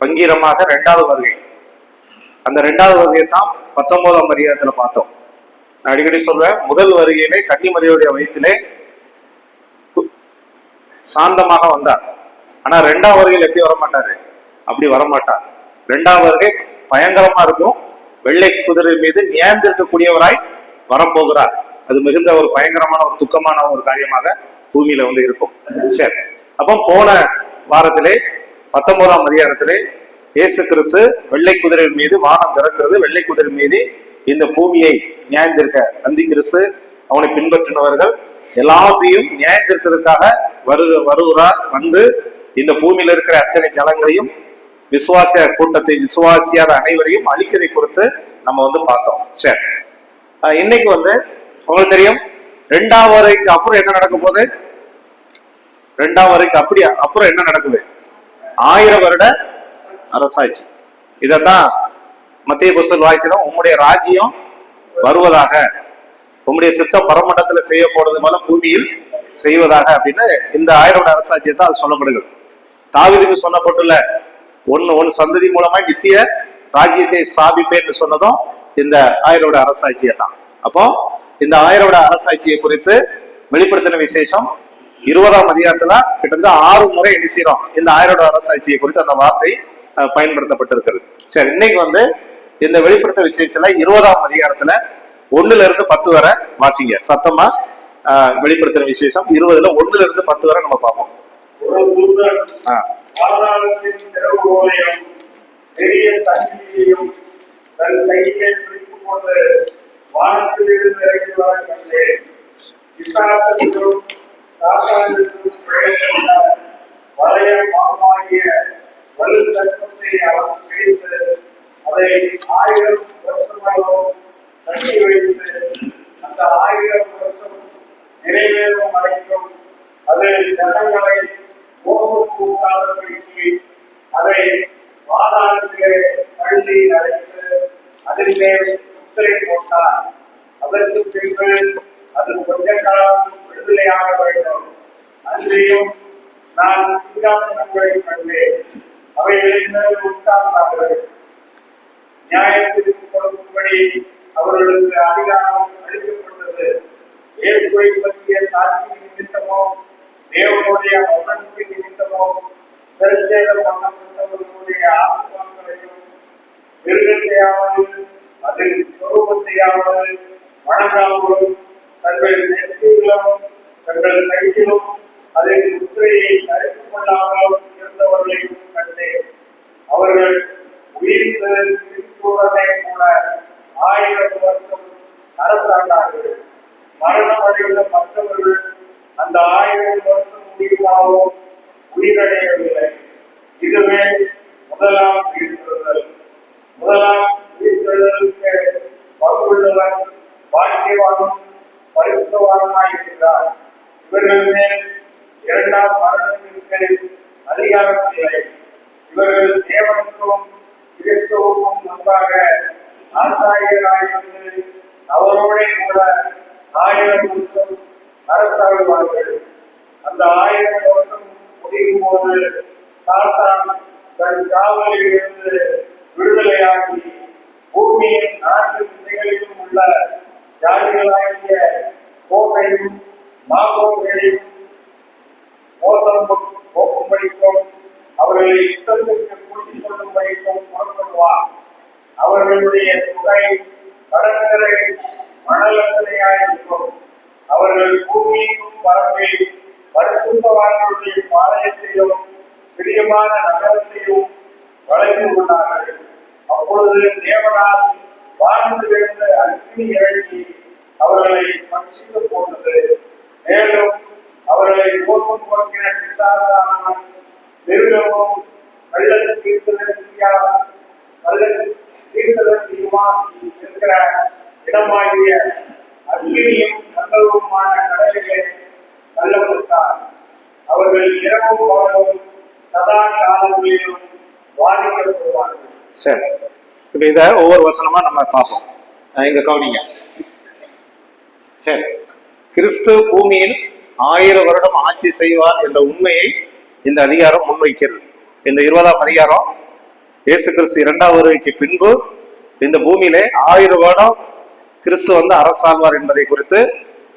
பங்கீரமாக 2வது வருகை. அந்த 2வது வருகை தான் 19ஆம் அதிகாரத்துல பார்த்தோம். நான் அடிக்கடி சொல்றேன், முதல் வருகையிலே கன்னிமரியுடைய வயிற்றிலே சாந்தமாக வந்தார். ஆனா 2வது வருகையில் எப்படி வரமாட்டாரு? அப்படி வரமாட்டார். 2வது வருகை பயங்கரமா இருக்கும். வெள்ளை குதிரை மீது நியாயந்திருக்கக்கூடியவராய் வரப்போகிறார். அது மிகுந்த ஒரு பயங்கரமான ஒரு துக்கமான ஒரு காரியமாக பூமியில இருக்கும். சரி, அப்போ போன வாரத்திலே 19ஆம் அதிகாரத்திலே இயேசு கிறிஸ்து வெள்ளை குதிரை மீது வானம் திறக்கிறது. வெள்ளை குதிரை மீது இந்த பூமியை நியாயந்திருக்க அந்தி கிறிஸ்து அவனை பின்பற்றினவர்கள் எல்லாத்தையும் நியாயந்திருக்கிறதுக்காக வருகிறார். வந்து இந்த பூமியில இருக்கிற அத்தனை ஜனங்களையும் விசுவாசிய கூட்டத்தை விசுவாசியாத அனைவரையும் அழிக்கதை குறித்து நம்ம பார்த்தோம். சரி, இன்னைக்கு உங்களுக்கு தெரியும் 2வது வருகைக்கு அப்புறம் என்ன நடக்க போகுது? 2வது வருகைக்கு அப்புறம் என்ன நடக்குது? 1000 வருட அரசாட்சி. இதத்தான் மத்திய புஸ்தகம் வாய்ச்சிடும். உம்முடைய ராஜ்யம் வருவதாக, உம்முடைய சித்தம் பரமண்டத்துல செய்ய போறது போல பூமியில் செய்வதாக அப்படின்னு இந்த 1000 வருட அரசாட்சியத்தை அது சொல்லப்படுகிறது. தாவீதுக்கு சொல்லப்பட்டுள்ள ஒன்னு சந்ததி மூலமா நித்திய ராஜ்யத்தை ஸ்தாபிப்பேன்னு சொன்னதும் இந்த 1000 வருட அரசாட்சியை தான். அப்போ இந்த 1000 வருட அரசாட்சியை குறித்து வெளிப்படுத்தின விசேஷம் 20ஆம் அதிகாரத்துல கிட்டத்தட்ட 6 முறை என்ன செய்யறோம்? இந்த 1000 வருட அரசாட்சியை குறித்து அந்த வார்த்தை பயன்படுத்தப்பட்டிருக்கிறது. சரி, இன்னைக்கு இந்த வெளிப்படுத்த விசேஷத்துல 20ஆம் அதிகாரத்துல 1ல இருந்து 10 வரை வாசிங்க சத்தமா. வெளிப்படுத்தின விசேஷம் 20ல 1ல இருந்து 10 வரை நம்ம பார்ப்போம். அதை 1000 வருஷமாகவும் தள்ளி வைத்து அந்த 1000 வருஷம் நிறைவேறும் வரைக்கும் அது ஜனங்களை மோசப்போக்காதபடிக்கு அதை வாதாளத்திலே தள்ளி அடைத்து அதிலே முத்திரை போட்டார். அதற்கு பின்பு அது கொஞ்ச காலம் விடுதலையாக வேண்டும். அன்றையும் நான் சிங்காசனங்களை கண்டேன். அவைகளின் மேல் உட்கார்ந்தார்கள். நியாயத்திற்கு கொடுக்கும்படி அவர்களுக்கு அதிகாரம் அளிக்கப்பட்டது. இயேசுவை பற்றிய சாட்சி நிமித்தமோ தேவனுடைய வசனத்தின் நிமித்தமோ சிறைச்சேதம் பண்ணப்பட்டவர்களுடைய ஆத்மாக்களையும் மிருகத்தையாவது அதன் சொரூபத்தையாவது வணங்காமலும் தங்கள் நெற்றியிலும் தங்கள் கையிலும் அதன் முத்திரையை அறிந்து கொள்ளாமலும் இருந்தவர்களையும் கண்டேன். அவர்கள் உயிர்த்து கிறிஸ்துவுடனே கூட 1000 வருஷம் அரசாண்டார்கள். மரணம் அடைந்த மற்றவர்கள் அந்த 1000 வருஷம் முடிவாகவும் உயிரடையவில்லை. இதுவே முதலாம் உயிர்த்தெழுதல். முதலாம் உயிர்த்தெழுதலுக்கு பங்குள்ளவன் பாக்கியவானும் பரிசுத்தவானுமாயிருக்கிறார். இவர்கள் மேல் 2ஆம் மரணத்திற்கு அதிகாரம் இல்லை. இவர்கள் தேவனுக்கும் கிறிஸ்துவுக்கும் முன்பாக ஆசாரியராயிருந்து அவரோட கூட 1000 வருஷம் அரசாழ்வார்கள். அந்த 1000 வருஷம் முடியும் போது சாத்தான் தன் காவலில் இருந்து விடுதலையாகி பூமியின் 4 திசைகளிலும் உள்ள ஜாதிகளாகிய கோகையும் மாகோகையும் மோசம் போக்கும்படிக்கும் அவர்களை யுத்தத்திற்கு கூட்டிக் கொள்ளும்படிக்கும் புறப்படுவார். அவர்களுடைய தொகை கடற்கரை மணலத்தனையாயிருக்கும். அவர்கள் பூமிக்கும் பரப்பில் பரிசுத்தவான்களுடைய பாளையத்தையும் பிரியமான நகரத்தையும் வளைந்து கொண்டார்கள். அப்பொழுது தேவனால் வானத்திலிருந்து அக்னி இறங்கி அவர்களை பட்சித்து போட்டது. மேலும் அவர்களை மோசம் போக்கின பிசாசானவன் மிருகமும் கள்ளத்து தீர்க்கதரிசியுமா இருக்கிற இடமாகிய அக்னியும் சந்தர்ப்பமான கடலிலே தள்ளப்பட்டார். அவர்கள் இரவும் பகலும் சதா காலங்களிலும் பாதிக்கப்படுவார்கள். சரி, இப்ப இத ஒவ்வொரு வசனமா நம்ம பார்ப்போம். இங்க கவனிங்க. சரி, கிறிஸ்து பூமியில் 1000 வருடம் ஆட்சி செய்வார் என்ற உண்மையை இந்த அதிகாரம் முன்வைக்கிறது. இந்த 20ஆம் அதிகாரம் இயேசு கிறிஸ்து 2ஆம் வருகைக்கு பின்பு இந்த பூமியிலே 1000 வருடம் கிறிஸ்து வந்து அரசாழ்வார் என்பதை குறித்து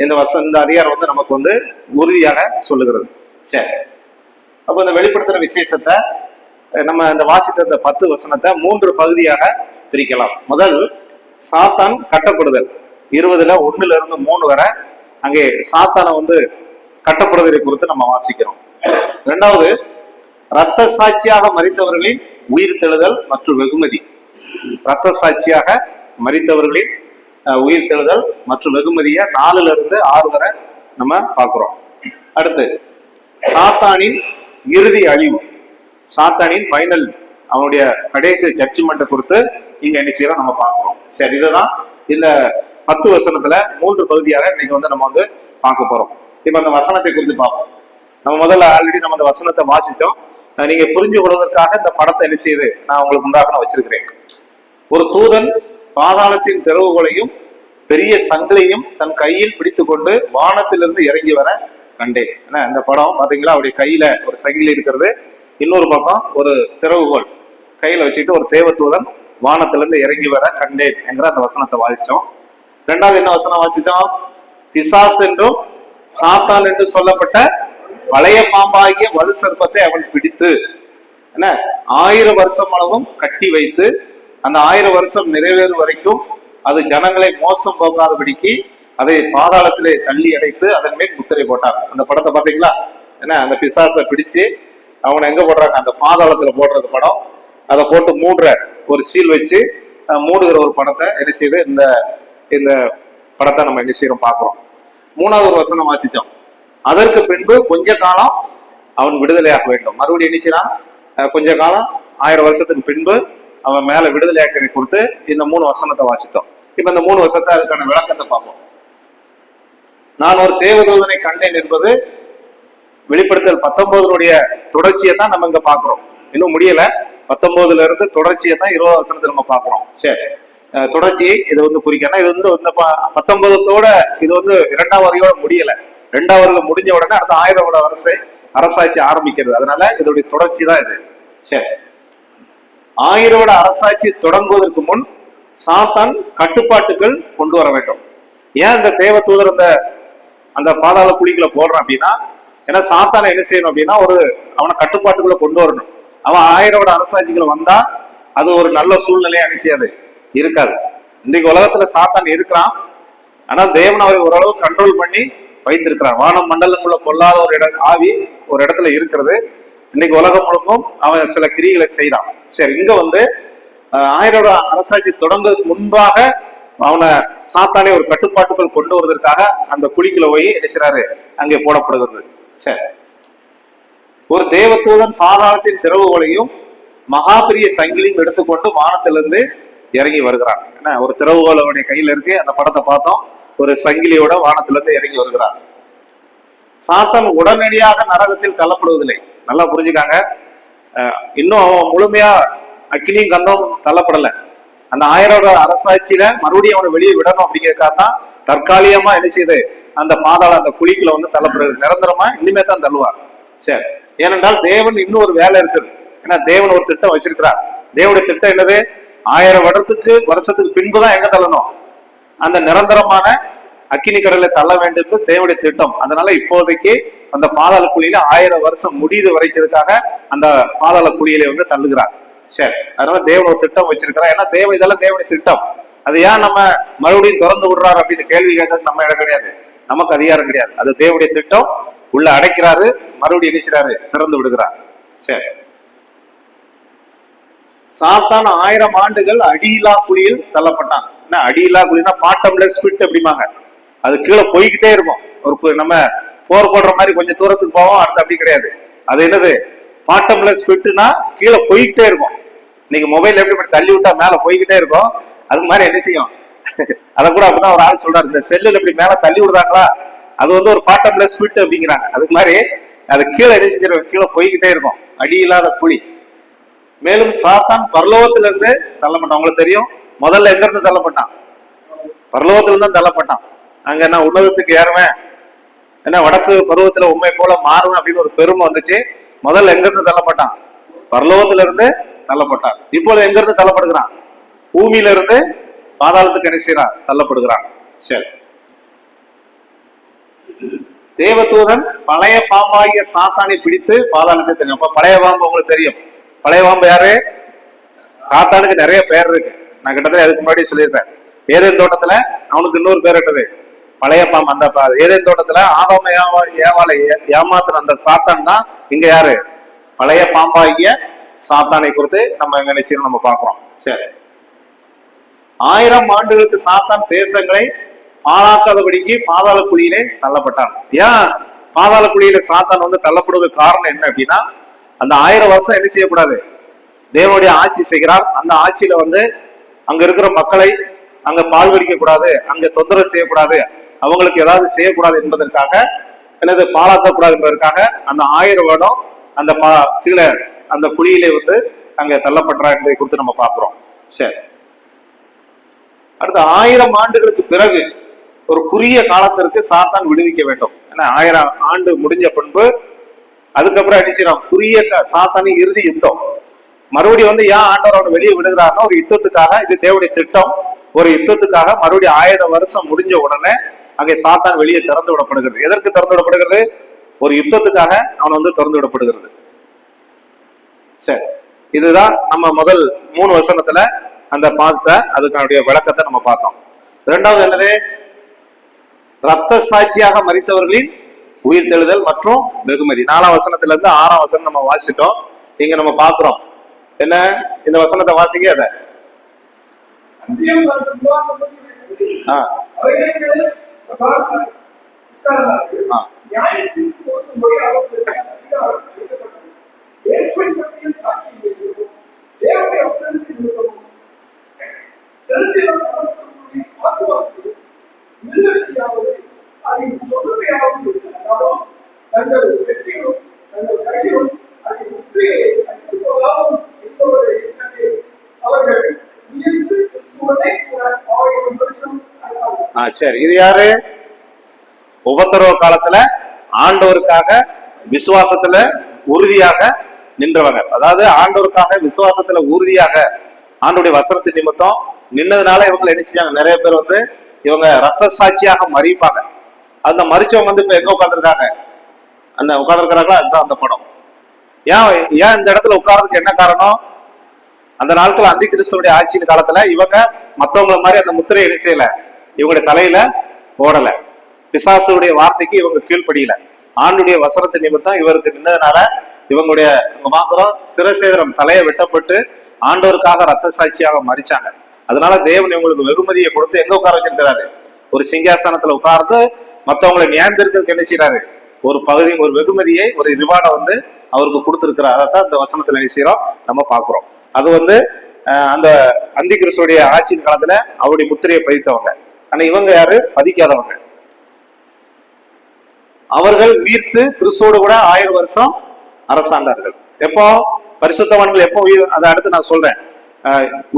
இந்த அதிகாரம் வந்து நமக்கு வந்து உறுதியாக சொல்லுகிறது. சரி, அப்ப இந்த வெளிப்படுத்துற விசேஷத்தை நம்ம இந்த வாசித்த இந்த 10 வசனத்தை 3 பகுதியாக பிரிக்கலாம். முதல், சாத்தான் கட்டப்படுதல். 20ல் 1லிருந்து 3 வரை அங்கே சாத்தானை வந்து கட்டப்படுதலை குறித்து நம்ம வாசிக்கிறோம். 2வது, இரத்த சாட்சியாக மரித்தவர்களின் உயிர் தெழுதல் மற்றும் வெகுமதி. இரத்த சாட்சியாக மரித்தவர்களின் உயிர் தெழுதல் மற்றும் வெகுமதியை 4லிருந்து 6 வரை நம்ம பார்க்கிறோம். அடுத்து, சாத்தானின் இறுதி அழிவு, சாத்தானின் ஃபைனல், அவனுடைய கடைசி ஜட்ஜ்மெண்ட் குறித்து இங்க என்ன செய்யறோம் நம்ம பார்க்கிறோம். சரி, இதுதான் இந்த 10 வசனத்துல 3 பகுதியாக இன்னைக்கு வந்து நம்ம வந்து பார்க்க போறோம். இப்ப அந்த வசனத்தை குறித்து பார்ப்போம். நம்ம முதல்ல ஆல்ரெடி நம்ம அந்த வசனத்தை வாசிச்சோம். நீங்க புரிஞ்சு கொள்வதற்காக இந்த படத்தை என்ன செய்யுது நான் உங்களுக்கு முன்பாக நான் வச்சிருக்கிறேன். ஒரு தூதன் பாதாளத்தின் திறவுகோலையும் பெரிய சங்கிலையும் தன் கையில் பிடித்து கொண்டு வானத்திலிருந்து இறங்கி வர கண்டேன். இந்த படம் பாத்தீங்களா, அவருடைய கையில ஒரு சங்கிலி இருக்கிறது, இன்னொரு பக்கம் ஒரு திறவுகோல் கையில வச்சுட்டு ஒரு தேவதூதன் வானத்திலிருந்து இறங்கி வர கண்டேன் என்கிற அந்த வசனத்தை வாசிச்சோம். 2வது என்ன வசனம் வாசிச்சோம்? பிசாஸ் என்றும் சாத்தான் என்று சொல்லப்பட்ட பழைய பாம்பாகிய வலு சர்ப்பத்தை அவன் பிடித்து 1000 வருஷம் அளவும் கட்டி வைத்து அந்த 1000 வருஷம் நிறைவேறும் வரைக்கும் அது ஜனங்களை மோசம் போகாதபடிக்கு அதை பாதாளத்திலே தள்ளி அடைத்து அதன் மேல் முத்திரை போட்டார். அந்த படத்தை பாத்தீங்களா? அந்த பிசாசை பிடிச்சு அவனை எங்க போடுறாங்க? அந்த பாதாளத்துல போடுறது படம். அதை போட்டு மூடுற ஒரு சீல் வச்சு மூடுகிற ஒரு படத்தை என்ன செய்யுது இந்த படத்தை நம்ம என்ன செய்யறோம் பார்க்கிறோம். 3வது ஒரு வசனம் வாசிச்சோம். அதற்கு பின்பு கொஞ்ச காலம் அவன் விடுதலையாக வேண்டும். மறுபடியும் என்ன செய்யறான்? கொஞ்ச காலம் 1000 வருஷத்துக்கு பின்பு அவன் மேல விடுதலையாக்கதை கொடுத்து இந்த 3 வசனத்தை வாசித்தோம். இப்ப இந்த 3 வசனத்தை அதுக்கான விளக்கத்தை பார்ப்போம். நான் ஒரு தேவதூதனை கண்டேன் என்பது வெளிப்படுத்தல் 19 தொடர்ச்சியை தான் நம்ம இங்க பாக்குறோம். இன்னும் முடியல. 19ல இருந்து தொடர்ச்சியை தான் 20 வசனத்தை நம்ம பாக்குறோம். சரி, தொடர்ச்சியை இதை வந்து குறிக்கணும். இது வந்து 19தோட இது வந்து 2ஆம் வருகையோட முடியல. 2ஆம் வருகை முடிஞ்ச உடனே அடுத்த 1000 வருஷ அரசாட்சி ஆரம்பிக்கிறது. அதனால இதோடைய தொடர்ச்சி தான் இது. சரி, 1000 அரசாட்சி தொடங்குவதற்கு முன் சாத்தான் கட்டுப்பாட்டுகள் கொண்டு வர வேண்டும். ஏன் இந்த தேவ தூதர் அந்த பாதாள குழிக்குள்ள போடுறான் அப்படின்னா, ஏன்னா சாத்தானை என்ன செய்யணும் அப்படின்னா அவனை கட்டுப்பாட்டுக்குள்ள கொண்டு வரணும். அவன் 1000 அரசாட்சிகள் வந்தா அது ஒரு நல்ல சூழ்நிலையை அனுசியாது இருக்காது. இன்றைக்கு உலகத்துல சாத்தான் இருக்கிறான், ஆனா தேவன் அவரை ஓரளவு கண்ட்ரோல் பண்ணி வைத்திருக்கிறான். வானம் மண்டலங்குள்ள பொல்லாத ஆவி ஒரு இடத்துல இருக்கிறது. இன்னைக்கு உலகம் முழுக்கும் அவன் சில கிரிகளை செய்யறான். சரி, இங்க 1000 அரசாட்சி தொடங்குறதுக்கு முன்பாக அவனை சாத்தானே ஒரு கட்டுப்பாட்டுக்குள் கொண்டு வருவதற்காக அந்த குழிக்குள்ள போய் என்ன செய்றாரு அங்கே போடப்படுகிறது. சரி, ஒரு தேவதூதன் பாதாளத்தின் திறவுகோலையும் மகாபிரிய சங்கிலியும் எடுத்துக்கொண்டு வானத்திலிருந்து இறங்கி வருகிறான். ஒரு திறவுகோல் அவனுடைய கையில இருக்கு. அந்த படத்தை பார்த்தோம். ஒரு சங்கிலியோட வானத்திலிருந்து இறங்கி வருகிறான். சாத்தான் உடனடியாக நரகத்தில் தள்ளப்படுவதில்லை. நல்லா புரிஞ்சுக்காங்க. இன்னும் அவன் முழுமையா அக்கினியும் கந்தம் தள்ளப்படல. அந்த 1000 அரசாட்சியில மறுபடியும் அவனை வெளியே விடணும் அப்படிங்கிறதுக்காக தான் தற்காலிகமா என்ன செய்யுது அந்த பாதாள அந்த குழிக்குள்ள தள்ளப்படுறது. நிரந்தரமா இனிமே தான் தள்ளுவார். சரி, ஏனென்றால் தேவன் இன்னும் ஒரு வேலை இருக்குது. ஏன்னா தேவன் ஒரு திட்டம் வச்சிருக்கிறார். தேவனுடைய திட்டம் என்னது? 1000 வருஷத்துக்கு பின்புதான் எங்க தள்ளணும்? அந்த நிரந்தரமான அக்கினி கடலை தள்ள வேண்டும் தேவனுடைய திட்டம். அதனால இப்போதைக்கு அந்த பாதாள குழியில 1000 வருஷம் முடியுது வரைக்கிறதுக்காக அந்த பாதாள குழியில தள்ளுகிறார். சரி, அதனால தேவன் ஒரு திட்டம் வச்சிருக்கிறார். ஏன்னா இதெல்லாம் தேவனுடைய திட்டம். அது ஏன் நம்ம மறுபடியும் திறந்து விடுறாரு அப்படின்னு கேள்வி கேட்கறதுக்கு நம்ம இடம் கிடையாது, நமக்கு அதிகாரம் கிடையாது. அது தேவனுடைய திட்டம். உள்ள அடைக்கிறாரு, மறுபடியும் இணைக்கிறாரு, திறந்து விடுகிறார். சரி, சாத்தான் 1000 ஆண்டுகள் அடியிலா குழியில் தள்ளப்பட்டான். அடியிலா குழினா பாட்டம்லெஸ் பிட் அப்படிம்பாங்க. அது கீழே போய்கிட்டே இருக்கும். நம்ம போர் போடுற மாதிரி கொஞ்சம் தூரத்துக்கு போவோம், அடுத்து அப்படி கிடையாது. அது என்னது? பாட்டம்லெஸ் பிட்னா கீழே போய்கிட்டே இருக்கும். இன்னைக்கு மொபைல் எப்படி தள்ளி விட்டா மேல போய்கிட்டே இருக்கும், அது மாதிரி என்ன செய்யும்? அதை கூட அப்படிதான் ஒரு ஆள் சொல்றாரு, இந்த செல்லுல இப்படி மேல தள்ளி விடுறாங்களா, அது ஒரு பாட்டம்லெஸ் பிட் அப்படிங்கிறாங்க. அதுக்கு மாதிரி அது கீழே என்ன செஞ்சிருக்கும்? கீழே போய்கிட்டே இருக்கும், அடி இல்லாத குழி. மேலும் சாத்தான் பரலோகத்திலிருந்து தள்ளப்பட்டான். உங்களுக்கு தெரியும், முதல்ல எங்க இருந்து தள்ளப்பட்டான்? பரலோகத்திலிருந்து தான் தள்ளப்பட்டான். அங்க என்ன உன்னதத்துக்கு ஏறுவேன், என்ன வடக்கு பருவத்துல உண்மை போல மாறுவேன் அப்படின்னு ஒரு பெருமை வந்துச்சு. முதல்ல எங்க இருந்து தள்ளப்பட்டான்? பரலோகத்திலிருந்து தள்ளப்பட்டார். இப்பொழுது எங்க இருந்து தள்ளப்படுகிறான்? பூமியில இருந்து பாதாளத்துக்கு என்ன செய்யறான்? தள்ளப்படுகிறான். சரி, தேவதூதன் பழைய பாம்பாகிய சாத்தானை பிடித்து பாதாளத்தை தெரியும். அப்ப பழைய பாம்பு உங்களுக்கு தெரியும். பழைய பாம்பு யாரு? சாத்தானுக்கு நிறைய பேர் இருக்கு. நான் கிட்டத்தட்ட அதுக்கு முன்னாடி சொல்லியிருப்பேன். ஏதேன் தோட்டத்துல அவனுக்கு இன்னொரு பேர் இட்டது பழைய பாம்பு. அந்த ஏதேன் தோட்டத்துல ஆதாம ஏவாளை ஏமாத்துற அந்த சாத்தான் தான் இங்க யாரு? பழைய பாம்பாகிய சாத்தானை குறித்து நம்ம எங்க நிச்சயம் நம்ம பாக்குறோம். சரி, 1000 ஆண்டுகளுக்கு சாத்தான் தேசங்களை பாழாக்காதபடிக்கு பாதாள குழியிலே தள்ளப்பட்டான். ஏன் பாதாள குழியில சாத்தான் வந்து தள்ளப்படுவதற்கு காரணம் என்ன அப்படின்னா, அந்த 1000 வருஷம் என்ன செய்யக்கூடாது? தேவனுடைய ஆட்சி செய்கிறார். அந்த ஆட்சியில வந்து அங்க இருக்கிற மக்களை அங்க பால்கடிக்க கூடாது, அங்க தொந்தரவு செய்யக்கூடாது, அவங்களுக்கு ஏதாவது செய்யக்கூடாது என்பதற்காக, அல்லது பாழாக்கக்கூடாது என்பதற்காக அந்த 1000 வருடம் அந்த கீழே அந்த குழியிலே வந்து அங்க தள்ளப்பட்டார் என்பதை குறித்து நம்ம பார்க்கிறோம். சரி, அடுத்த 1000 ஆண்டுகளுக்கு பிறகு ஒரு குறுகிய காலத்திற்கு சாத்தான் விடுவிக்க வேண்டும். ஏன்னா 1000 ஆண்டு முடிஞ்ச பின்பு அதுக்கப்புறம் அடிச்சிடும் குறுகிய சாத்தானின் இறுதி யுத்தம். மறுபடியும் வந்து ஏன் ஆண்டவர் அவனை வெளியே விடுகிறாருன்னா ஒரு யுத்தத்துக்காக. இது தேவனுடைய திட்டம். ஒரு யுத்தத்துக்காக மறுபடியும் 1000 வருஷம் முடிஞ்ச உடனே அங்கே சாத்தான் வெளியே திறந்து விடப்படுகிறது. எதற்கு திறந்து விடப்படுகிறது? ஒரு யுத்தத்துக்காக அவன் வந்து திறந்து விடப்படுகிறது. சரி, இதுதான் நம்ம முதல் 3 வசனத்துல அந்த பார்த்த அதுக்கான விளக்கத்தை நம்ம பார்த்தோம். இரண்டாவது என்னது? ரத்த சாட்சியாக மரித்தவர்களின் உயிர் தெழுதல் மற்றும் வெகுமதி. 4ஆம் வசனத்துல இருந்து 6ஆம் வசனம் நம்ம வாசிட்டோம். இங்க நம்ம பாக்குறோம் என்ன? இந்த வசனத்தை வாசிக்க அத சரி, இது யாரு? உபத்திரவ காலத்துல ஆண்டவருக்காக விசுவாசத்துல உறுதியாக நின்றவங்க. அதாவது ஆண்டவருக்காக விசுவாசத்துல உறுதியாக ஆண்டோடைய வசனத்தின் நிமித்தம் நின்னதுனால இவங்க என்ன செஞ்சாங்க? நிறைய பேர் வந்து இவங்க ரத்த சாட்சியாக மறிப்பாங்க. அந்த மறிச்சவங்க வந்து இப்ப எங்க உட்கார்ந்துருக்காங்க? அந்த உட்கார்ந்துருக்கிறாங்களா? அதுதான் அந்த படம். ஏன் இந்த இடத்துல உட்கார்றதுக்கு என்ன காரணம்? அந்த நாட்கள் அந்தி கிறிஸ்துவனுடைய ஆட்சியின் காலத்துல இவங்க மத்தவங்கள மாதிரி அந்த முத்திரை என்ன செய்யல, இவங்களுடைய தலையில போடல. பிசாசுடைய வார்த்தைக்கு இவங்க கீழ்ப்படியல. ஆண்டுடைய வசனத்தை நிமித்தம் இவருக்கு நின்னதுனால இவங்களுடைய மாத்திரம் சிரசேதரம் தலையை வெட்டப்பட்டு ஆண்டவருக்காக ரத்த சாட்சியாக மறிச்சாங்க. அதனால தேவன் இவங்களுக்கு வெகுமதியை கொடுத்து எங்க உட்கார வச்சிருக்கிறாரு? ஒரு சிங்காசனத்துல உட்கார்ந்து மற்றவங்களை நியாயந்திருக்கிறதுக்கு என்ன செய்யறாரு? ஒரு பகுதி, ஒரு வெகுமதியை, ஒரு ரிவார்டை வந்து அவருக்கு கொடுத்திருக்கிறார். அதைத்தான் இந்த வசனத்துல என்ன செய்யறோம் நம்ம பாக்குறோம். அது வந்து அந்த அந்தி கிறிஸ்துடைய ஆட்சியின் காலத்துல அவருடைய முத்திரையை பதித்தவங்க. ஆனா இவங்க யாரு? பதிக்காதவங்க. அவர்கள் உயிர்த்து கிறிஸ்துவோடு கூட 1000 வருஷம் அரசாண்டார்கள். எப்போ? பரிசுத்தவான்கள் எப்போ உயிர்? அதை அடுத்து நான் சொல்றேன்.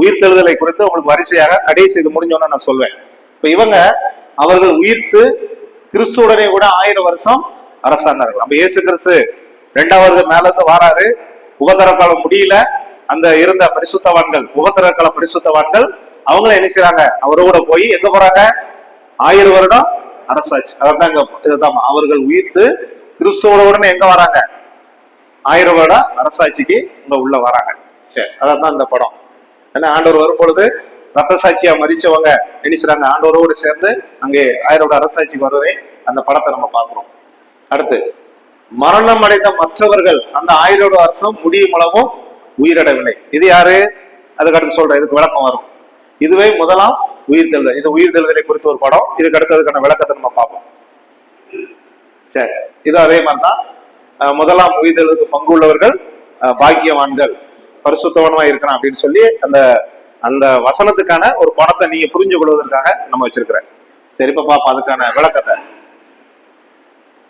உயிர்த்தெழுதலை குறித்து உங்களுக்கு வரிசையாக கடைசி இது முடிஞ்சோன்னு நான் சொல்வேன். இப்ப இவங்க அவர்கள் உயிர்த்து கிறிஸ்துவுடனே கூட 1000 வருஷம் அரசாண்டார்கள். அப்ப இயேசு கிறிஸ்து 2வது மேல இருந்து வாராரு. உபதர காலம் முடியல. அந்த இருந்த பரிசுத்தவான்கள், உபதர கால பரிசுத்தவான்கள் அவங்கள என்ன செய்யறாங்க? அவரோட போய் எங்க போறாங்க? 1000 வருடம் அரசாட்சி. அதான் அவர்கள் உயிர்த்து கிறிஸ்துவோட உடனே எங்க வராங்க? 1000 வருடம் அரசாட்சிக்கு இங்க உள்ள வராங்க. சரி, அதான் இந்த படம். ஏன்னா ஆண்டவர் வரும் பொழுது ரத்த சாட்சியா மறிச்சவங்க நினைச்சுறாங்க ஆண்டவரோடு சேர்ந்து அங்கே 1000 வருட அரசாட்சிக்கு வருவதை அந்த படத்தை நம்ம பார்க்கிறோம். அடுத்து மரணம் அடைந்த மற்றவர்கள் அந்த 1000 வருஷம் முடியும் அளவும் உயிரிடவில்லை. இது யாரு? அதுக்கு அடுத்து சொல்றேன், இதுக்கு விளக்கம் வரும். இதுவே முதலாம் உயிர்த்தெழுதல். இது உயிர்த்தெழுதலை குறித்த ஒரு படம். இதுக்கு அடுத்ததுக்கான விளக்கத்தை நம்ம பார்ப்போம். சரி, இது அதே மாதிரிதான். முதலாம் உயிர்த்தெழுதலுக்கு பங்கு உள்ளவர்கள் பாக்கியவான்கள், பரிசுத்தவனமா இருக்கிறான் அப்படின்னு சொல்லி அந்த அந்த வசனத்துக்கான ஒரு படத்தை நீங்க புரிஞ்சு கொள்வதற்காக நம்ம வச்சிருக்கிறேன். சரி, இப்ப பாப்போம் அதுக்கான விளக்கத்தை.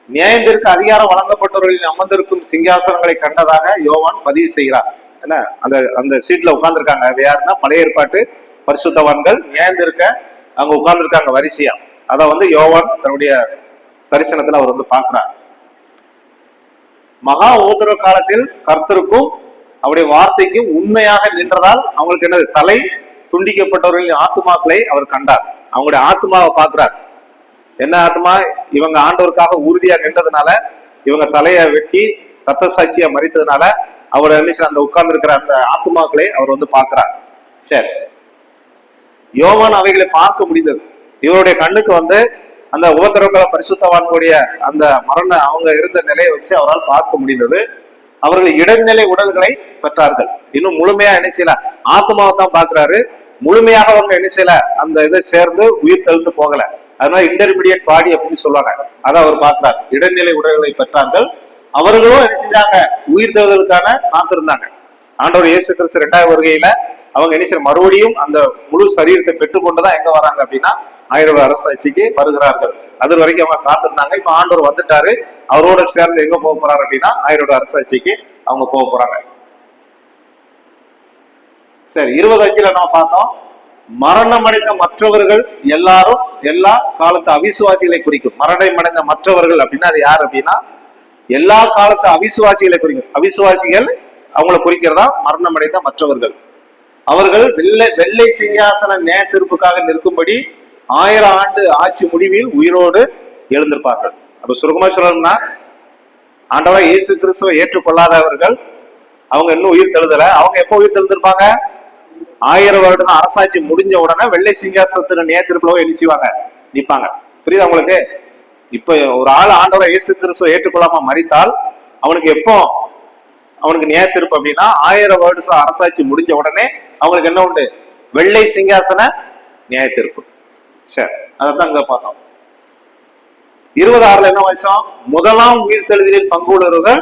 நியாயத்திற்கு அதிகாரம் வழங்கப்பட்டவர்களின் அமர்ந்திருக்கும் சிங்காசனங்களை கண்டதாக யோவான் பதிவு செய்கிறார். என்ன அந்த அந்த சீட்ல உட்கார்ந்துருக்காங்க யாருன்னா பழைய ஏற்பாட்டு பரிசுத்தவான்கள் நியாயந்திருக்க அங்க உட்கார்ந்துருக்காங்க வரிசையா. அத வந்து யோவான் தன்னுடைய தரிசனத்துல அவர் வந்து பாக்குறார். மகா உபத்திரவ காலத்தில் கர்த்தருக்கும் அவருடைய வார்த்தைக்கும் உண்மையாக நின்றதால் அவங்களுக்கு என்னது, தலை துண்டிக்கப்பட்டவர்களின் ஆத்துமாக்களை அவர் கண்டார். அவங்களுடைய ஆத்மாவை பார்க்கிறார். என்ன ஆத்மா? இவங்க ஆண்டவருக்காக உறுதியா நின்றதுனால, இவங்க தலையை வெட்டி ரத்த சாட்சியா மறித்ததுனால அவர் அந்த உட்கார்ந்து இருக்கிற அந்த ஆத்மாக்களை அவர் வந்து பார்க்கிறார். சரி, யோவான் அவைகளை பார்க்க முடிந்தது. இவருடைய கண்ணுக்கு வந்து அந்த உபத்திரவ பரிசுத்தவான்களுடைய அந்த மரண அவங்க இருந்த நிலையை வச்சு அவரால் பார்க்க முடிந்தது. அவர்கள் இடைநிலை உடல்களை பெற்றார்கள். இன்னும் முழுமையா என்ன செய்யல, ஆத்மாவை தான் பார்க்கிறாரு. முழுமையாக அவங்க என்ன செய்யல, அந்த இதை சேர்ந்து உயிர் தெழுந்து போகல. அதனால இன்டர்மீடியட் பாடி அப்படின்னு சொல்லுவாங்க. அதை அவர் பார்க்கிறார். இடைநிலை உடல்களை பெற்றார்கள். அவர்களும் என்ன செஞ்சாங்க, உயிர் தெழுதலுக்கான காத்திருந்தாங்க. ஆண்டவர் இயேசு கிறிஸ்து 2வது வருகையில அவங்க என்ன செய்ய, மறுபடியும் அந்த முழு சரீரத்தை பெற்றுக்கொண்டுதான் எங்க வராங்க அப்படின்னா 1000 அரசாட்சிக்கு வருகிறார்கள். அது வரைக்கும் அவங்க காத்திருந்தாங்க. இப்ப ஆண்டவர் வந்துட்டாரு. அவரோட சேர்ந்து எங்க போக போறாரு அப்படின்னா 1000 அரசாட்சிக்கு அவங்க போக போறாங்க. சரி, 25ல நம்ம பார்த்தோம், மரணம் அடைந்த மற்றவர்கள் எல்லாரும் எல்லா காலத்து அவிசுவாசிகளை குறிக்கும். மரணம் அடைந்த மற்றவர்கள் அப்படின்னா அது யார் அப்படின்னா எல்லா காலத்து அவிசுவாசிகளை குறிக்கும். அவிசுவாசிகள் அவங்களை குறிக்கிறதா மரணம் அடைந்த மற்றவர்கள். அவர்கள் வெள்ளை சிங்காசன நியாய தீர்ப்புக்காக நிற்கும்படி 1000 ஆண்டு ஆட்சி முடிவில் உயிரோடு எழுந்திருப்பார்கள். அப்ப சுருக்கமா சொல்லணும்னா, ஆண்டவராய் இயேசு கிறிஸ்துவை ஏற்றுக்கொள்ளாதவர்கள் அவங்க இன்னும் உயிர் தெழுதல. அவங்க எப்போ உயிர் தெழுந்திருப்பாங்க? 1000 வருடம் அரசாட்சி முடிஞ்ச உடனே வெள்ளை சிங்காசனத்தின் நியாய தீர்ப்புல எழுச்சிவாங்க, நிற்பாங்க. புரியுதா உங்களுக்கு? இப்ப ஒரு ஆள் ஆண்டவராய் இயேசு கிறிஸ்துவை ஏற்றுக்கொள்ளாம மரித்தால் அவனுக்கு எப்போ அவனுக்கு நியாய தீர்ப்பு அப்படின்னா 1000 வருடம் அரசாட்சி முடிஞ்ச உடனே அவங்களுக்கு என்ன உண்டு? வெள்ளை சிங்காசன நியாய தீர்ப்பு. சரி, அதான் இங்க பார்த்தோம். 26ல என்ன வருஷம்? முதலாம் உயிர் தெழுதலில் பங்கு உள்ளவர்கள்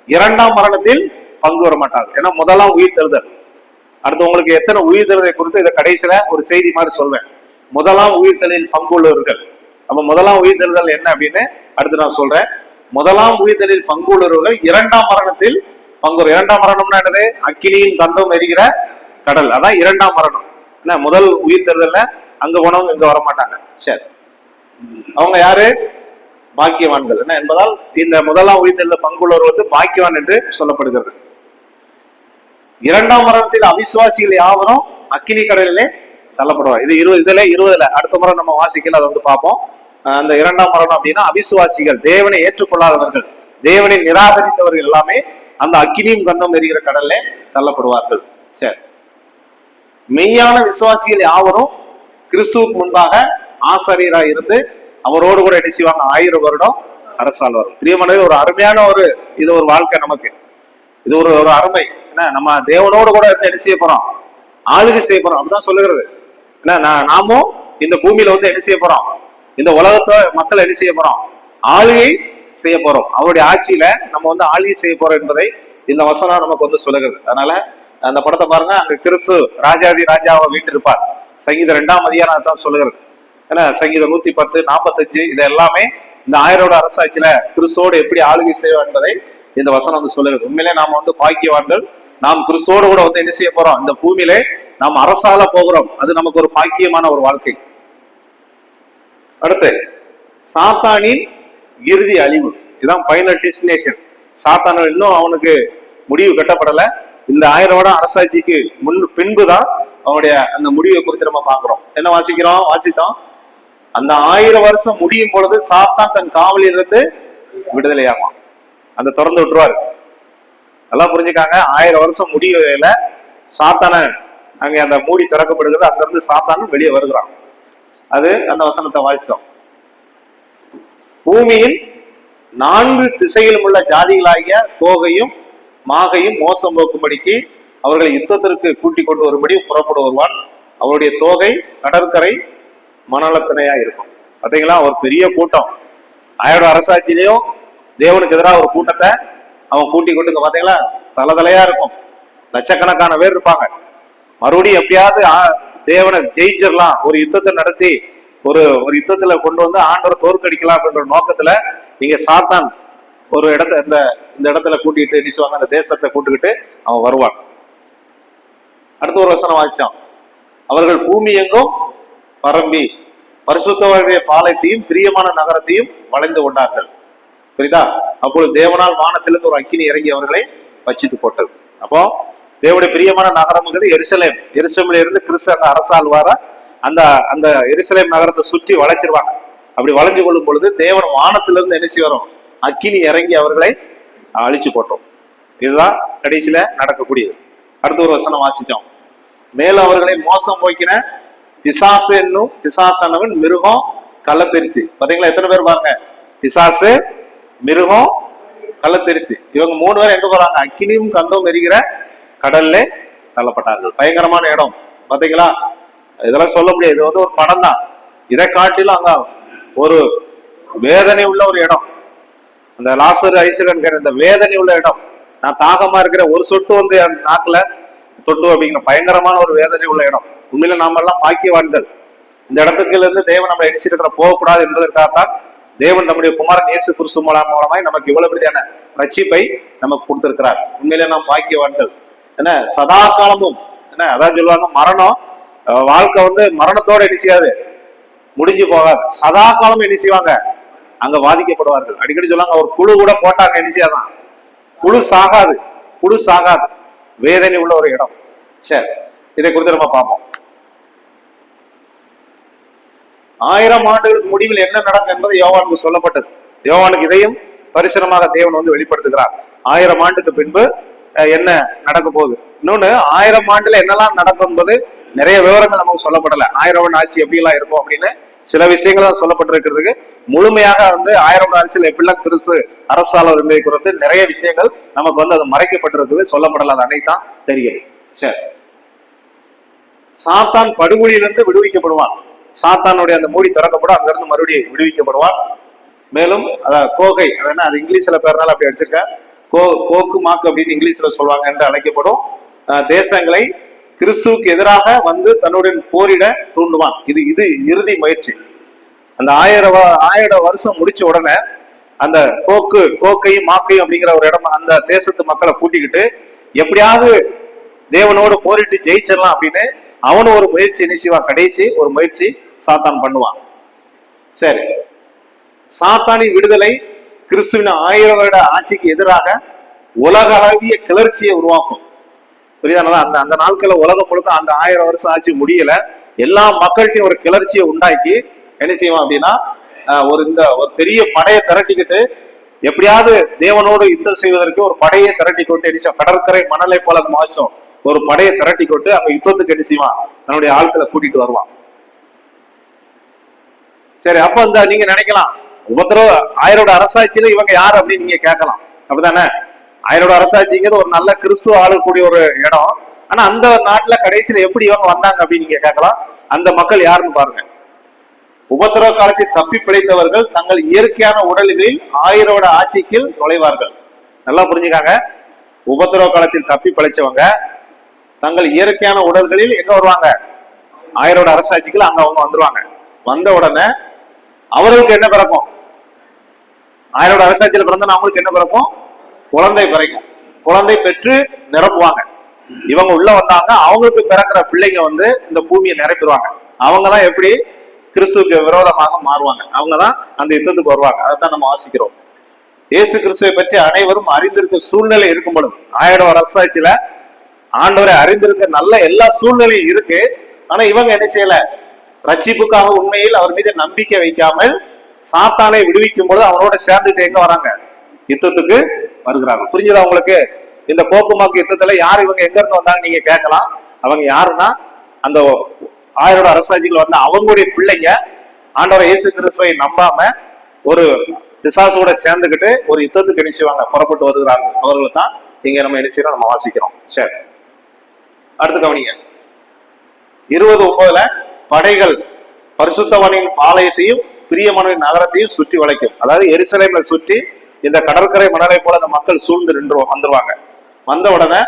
2ஆம் மரணத்தில் பங்கு வர மாட்டார்கள். ஏன்னா முதலாம் உயிர் தெழுதல். அடுத்து உங்களுக்கு எத்தனை உயிர் தெழுதலை குறித்து இதை கடைசியில ஒரு செய்தி மாதிரி சொல்வேன். முதலாம் உயிர் தெழுதலில் பங்கு உள்ளவர்கள். அப்ப முதலாம் உயிர் தெழுதல் என்ன அப்படின்னு அடுத்து நான் சொல்றேன். முதலாம் உயிர் தெழுதலில் பங்கு உள்ளவர்கள் 2ஆம் மரணத்தில் பங்கு. 2ஆம் மரணம்னா என்னது? அக்கினியின் கந்தம் எரிகிற கடல். அதான் 2ஆம் மரணம். என்ன, முதல் உயிர் தெழுதல்ல அங்க போனவங்க இங்க வர மாட்டாங்க. சரி, அவங்க யாரு? பாக்கியவான்கள். என்ன என்பதால் இந்த முதலாம் உயிர் தெழுதல் பங்குள்ளவர் வந்து பாக்கியவான் என்று சொல்லப்படுகிறது. 2ஆம் மரணத்தில் அவிசுவாசிகள் யாவரும் அக்கினி கடலிலே தள்ளப்படுவார். இது 20ல அடுத்த முறை நம்ம வாசிக்கல, அதை வந்து பார்ப்போம். அந்த 2ஆம் மரணம் அப்படின்னா அவிசுவாசிகள், தேவனை ஏற்றுக்கொள்ளாதவர்கள், தேவனை நிராகரித்தவர்கள் எல்லாமே அந்த அக்கினியும் கந்தம் எரிகிற கடல்ல தள்ளப்படுவார்கள். சரி, மெய்யான விசுவாசிகள் யாவரும் கிறிஸ்துவுக்கு முன்பாக ஆசாரியராக இருந்து அவரோடு கூட என்ன செய்வாங்க? 1000 வருடம் அரசாழ்வார். பிரியமானது, ஒரு அருமையான இது ஒரு வாழ்க்கை நமக்கு. இது ஒரு அருமை. என்ன, நம்ம தேவனோடு கூட இருந்து என்ன செய்ய போறோம்? ஆளுகை செய்ய போறோம். அப்படிதான் சொல்லுகிறது. என்ன, நாமும் இந்த பூமியில வந்து என்ன செய்ய போறோம்? இந்த உலகத்தை மக்கள் என்ன செய்ய போறோம்? ஆளுகை செய்ய போறோம். அவருடைய ஆட்சியில நம்ம வந்து ஆளுகை செய்ய போறோம் என்பதை இந்த வசனம் நமக்கு வந்து சொல்லுகிறது. அதனால அந்த படத்தை பாருங்க. அங்க கிறிஸ்து ராஜாதி ராஜாவை வீட்டிருப்பார். சங்கீதம் 2ஆம் அதிகாரம் தான் சொல்லுகிறது. ஏன்னா சங்கீதம் 110, 45 இது எல்லாமே இந்த 1000 அரசாட்சியில கிறிஸ்துவோடு எப்படி ஆளுகை செய்வோம் என்பதை இந்த வசனம் வந்து சொல்லுகிறது. உண்மையிலே நாம வந்து பாக்கியவான்கள். நாம் கிறிஸ்துவோடு கூட வந்து என்ன செய்ய போறோம்? இந்த பூமியிலே நாம் அரசால போகிறோம். அது நமக்கு ஒரு பாக்கியமான ஒரு வாழ்க்கை. அடுத்து, சாத்தானின் இறுதி அழிவு. இதுதான் ஃபைனல் டெஸ்டினேஷன். சாத்தான இன்னும் அவனுக்கு முடிவு கட்டப்படல. இந்த 1000 வருடம் அரசாட்சிக்கு பின்புதான் அவனுடைய அந்த முடிவை குறித்து நம்ம பார்க்கிறோம். என்ன வாசித்தோம்? அந்த 1000 வருஷம் முடியும் பொழுது சாத்தான் தன் காவலிலிருந்து விடுதலையாகும். அந்த திறந்து விட்டுருவாரு. நல்லா புரிஞ்சுக்காங்க. 1000 வருஷம் முடியல சாத்தான அங்க அந்த மூடி திறக்கப்படுகிறது. அங்கிருந்து சாத்தானும் வெளியே வருகிறான். அது அந்த வசனத்தை வாசித்தோம். பூமியில் 4 திசையிலும் உள்ள ஜாதிகளாகிய கோகையும் மாகையும் மோசம் போக்கும்படிக்கு அவர்களை யுத்தத்திற்கு கூட்டிக் கொண்டு வரும்படி புறப்படு வருவான். அவருடைய தோகை கடற்கரை மணலத்தினையா இருக்கும். பாத்தீங்களா, ஒரு பெரிய கூட்டம். 1000 அரசாட்சியிலையும் தேவனுக்கு எதிராக ஒரு கூட்டத்தை அவன் கூட்டிக் கொண்டு இங்க பாத்தீங்களா தலையா இருக்கும். லட்சக்கணக்கான பேர் இருப்பாங்க. மறுபடியும் எப்படியாவது தேவனை ஜெயிச்சிடலாம், ஒரு யுத்தத்தை நடத்தி ஒரு யுத்தத்துல கொண்டு வந்து ஆண்டவரை தோற்கடிக்கலாம் அப்படின்ற நோக்கத்துல இங்க சாத்தான் ஒரு இந்த இடத்துல கூட்டிட்டு நினைச்சுவாங்க. அந்த தேசத்தை கூட்டுக்கிட்டு அவன் வருவான். அடுத்த ஒரு வசனம் வாசிச்சோம். அவர்கள் பூமி எங்கும் பரம்பி பரிசுத்தவர்களுடைய பாலத்தையும் பிரியமான நகரத்தையும் வளைந்து கொண்டார்கள். புரியுதா? அப்பொழுது தேவனால் வானத்திலிருந்து ஒரு அக்கினி இறங்கி அவர்களை பட்சித்து போட்டது. அப்போ தேவனுடைய பிரியமான நகரம்ங்கிறது எருசலேம். எருசலேம்ல இருந்து கிறிஸ்து அங்க அரசாள்வார அந்த அந்த எருசலேம் நகரத்தை சுற்றி வளைச்சிருவாங்க. அப்படி வளைஞ்சு கொள்ளும் பொழுது தேவன் வானத்திலிருந்து என்ன செய்ய வரும்? அக்கினி இறங்கி அவர்களை அழிச்சு போட்டோம். இதுதான் கடைசியில நடக்கக்கூடியது. அடுத்த ஒரு வசனம் வாசிச்சோம். மேலும் அவர்களை மோசம் போக்கின பிசாசு என்னும் பிசாசானவன், மிருகம், கள்ளத்தரிசி. பாத்தீங்களா எத்தனை பேர் பாருங்க? பிசாசு, மிருகம், கள்ளத்தரிசி. இவங்க 3 பேர் எங்க போறாங்க? அக்கினியும் கந்தம் எரிகிற கடல்ல தள்ளப்பட்டார்கள். பயங்கரமான இடம். பாத்தீங்களா? இதெல்லாம் சொல்ல முடியாது. இது ஒரு படம் தான். இதை காட்டிலும் அங்க ஒரு வேதனை உள்ள ஒரு இடம். அந்த லாசரு ஐஸ்வர்யன் இந்த வேதனை உள்ள இடம். நான் தாகமா இருக்கிற ஒரு சொட்டு வந்து என் நாக்குல தொட்டு அப்படிங்கிற பயங்கரமான ஒரு வேதனை உள்ள இடம். உண்மையில நாம எல்லாம் பாக்கியவான்கள். இந்த இடத்துக்கு இருந்து தேவன் நம்ம எடிச்சிருக்கிற போகக்கூடாது என்பதற்காகத்தான் தேவன் நம்முடைய குமாரன் இயேசு கிறிஸ்து மூலமாய் நமக்கு இவ்வளவு பெரியான ரட்சிப்பை நமக்கு கொடுத்திருக்கிறார். உண்மையிலே நாம் பாக்கியவான்கள். என்ன சதா காலமும் என்ன அதான் சொல்லுவாங்க, மரணம் வாழ்க்கை வந்து மரணத்தோட என்ன செய்யாது, முடிஞ்சு போகாது. சதா காலம் என்ன செய்வாங்க? அங்க வாதிக்கப்படுவார்கள். அடிக்கடி சொல்லுவாங்க, ஒரு புழு கூட போட்டாங்க என்ன செய்யாதான், புழு சாகாது, புழு சாகாது. வேதனை உள்ள ஒரு இடம். சரி, இதை குறித்து நம்ம பார்ப்போம். 1000 ஆண்டுகளுக்கு முடிவில் என்ன நடக்கும் என்பது யோவானுக்கு சொல்லப்பட்டது. யோவானுக்கு இதையும் பரிசனமாக தேவன் வந்து வெளிப்படுத்துகிறார். 1000 ஆண்டுக்கு பின்பு என்ன நடக்க போகுது. இன்னொன்னு 1000 ஆண்டுல என்னெல்லாம் நடக்கும் என்பது நிறைய விவரங்கள் நமக்கு சொல்லப்படல. 1000 ஆட்சி எப்படி எல்லாம் இருக்கும் அப்படின்னு சில விஷயங்கள் தான் சொல்லப்பட்டிருக்கிறதுக்கு. முழுமையாக வந்து 1000 அரசியல் எப்படிலாம் கிறிஸ்து அரசாளர் என்பதை குறித்து நிறைய விஷயங்கள் நமக்கு வந்து அது மறைக்கப்பட்டிருக்குது, சொல்லப்படல. அது அன்னைக்கு தான் தெரியும். சரி, சாத்தான் படுகொலியிலிருந்து விடுவிக்கப்படுவான். சாத்தானுடைய அந்த மூடி திறக்கப்படும், அங்கிருந்து மறுபடியும் விடுவிக்கப்படுவான். மேலும் கோகை, அது இங்கிலீஷ்ல பேர்னால அப்படி அடிச்சிருக்க, கோக்கு மாக்கு அப்படின்னு இங்கிலீஷ்ல சொல்லுவாங்க என்று அழைக்கப்படும் தேசங்களை கிறிஸ்துவுக்கு எதிராக வந்து தன்னுடன் போரிட தூண்டுவான். இது இறுதி முயற்சி. அந்த 1000 வருஷம் முடிச்ச உடனே அந்த கோக்கையும் மாக்கையும் அப்படிங்கிற ஒரு இடம், அந்த தேசத்து மக்களை கூட்டிக்கிட்டு எப்படியாவது தேவனோடு போரிட்டு ஜெயிச்சிடலாம் அப்படின்னு அவனும் ஒரு முயற்சி நினைச்சுவான். கடைசி ஒரு முயற்சி சாத்தான் பண்ணுவான். சரி, சாத்தானின் விடுதலை கிறிஸ்துவின் 1000 வருட ஆட்சிக்கு எதிராக உலக அளவிய கிளர்ச்சியை உருவாக்கும். புரியுதா? அந்த நாட்கள உலகம் முழுக்க அந்த 1000 வருஷம் ஆட்சி முடியல, எல்லா மக்கள்கிட்டையும் ஒரு கிளர்ச்சியை உண்டாக்கி என்ன செய்வான் அப்படின்னா, ஒரு பெரிய படையை திரட்டிக்கிட்டு எப்படியாவது தேவனோடு யுத்தம் செய்வதற்கு ஒரு படையை திரட்டி கொண்டு என்ன செய்வான், கடற்கரை மணலை போல மாசம் ஒரு படையை திரட்டி கொண்டு அங்க யுத்தத்துக்கு என்ன செய்வான், தன்னுடைய ஆட்களை கூட்டிட்டு வருவான். சரி, அப்ப நீங்க நினைக்கலாம், உபத்திரவ 1000 அரசாட்சியில இவங்க யார் அப்படின்னு நீங்க கேட்கலாம். அப்படித்தானே? 1000 அரசாட்சிங்கிறது ஒரு நல்ல கிறிஸ்துவ ஆளக்கூடிய ஒரு இடம். ஆனா அந்த நாட்டுல கடைசியில எப்படி இவங்க வந்தாங்க அப்படின்னு நீங்க கேட்கலாம். அந்த மக்கள் யாருன்னு பாருங்க. உபத்திரவ காலத்தில் தப்பி பிழைத்தவர்கள் தங்கள் இயற்கையான உடல்களில் 1000 ஆட்சிக்கு நுழைவார்கள். நல்லா புரிஞ்சுக்காங்க. உபத்திரவ காலத்தில் தப்பி பிழைச்சவங்க தங்கள் இயற்கையான உடல்களில் எங்க வருவாங்க? 1000 அரசாட்சிகள் அங்க அவங்க வந்துருவாங்க. வந்த உடனே அவர்களுக்கு என்ன பிறக்கும்? 1000 அரசாட்சியில் பிறந்தா அவங்களுக்கு என்ன பிறக்கும்? குழந்தை பிறக்கும். குழந்தை பெற்று நிரப்புவாங்க. இவங்க உள்ள வந்தாங்க, அவங்களுக்கு பிறக்கிற பிள்ளைங்க வந்து இந்த பூமியை நிரப்பிடுவாங்க. அவங்கதான் எப்படி கிறிஸ்துவுக்கு விரோதமாக மாறுவாங்க. அவங்கதான் அந்த யுத்தத்துக்கு வருவாங்க. அதைத்தான் நம்ம வாசிக்கிறோம். இயேசு கிறிஸ்துவை பற்றி அனைவரும் அறிந்திருக்க சூழ்நிலை இருக்கும் பொழுது 1000 அரசாட்சியில ஆண்டவரை அறிந்திருக்க நல்ல எல்லா சூழ்நிலையும் இருக்கு. ஆனா இவங்க என்ன செய்யல? ரட்சிப்புக்காக உண்மையில் அவர் மீது நம்பிக்கை வைக்காமல் சாத்தானை விடுவிக்கும் பொழுது அவனோட சேர்ந்துட்டு எங்க வராங்க? யுத்தத்துக்கு வருகிறாங்க. புரிஞ்சுதா உங்களுக்கு? இந்த கோப்புமாக்கு யுத்தத்துல யார் இவங்க எங்க இருந்து வந்தாங்க நீங்க கேட்கலாம். அவங்க யாருன்னா அந்த 1000 அரசாட்சிகள் வந்து அவங்களுடைய பிள்ளைங்க ஆண்டவரை இயேசு கிறிஸ்துவை நம்பாம ஒரு பிசாசோட சேர்ந்துகிட்டு ஒரு யுத்தத்துக்கு நினைச்சுவாங்க, புறப்பட்டு வருகிறார்கள். அவர்கள் தான் இங்க நம்ம என்ன செய்யறோம், நம்ம வாசிக்கிறோம். சரி, அடுத்து கவனிங்க. 20:9 படைகள் பரிசுத்தவனின் பாளையத்தையும் பிரியமனின் நகரத்தையும் சுற்றி வளைக்கும். அதாவது எருசலேம்ல சுற்றி இந்த கடற்கரை மணலை போல அந்த மக்கள் சூழ்ந்து வந்துருவாங்க. வந்த உடனே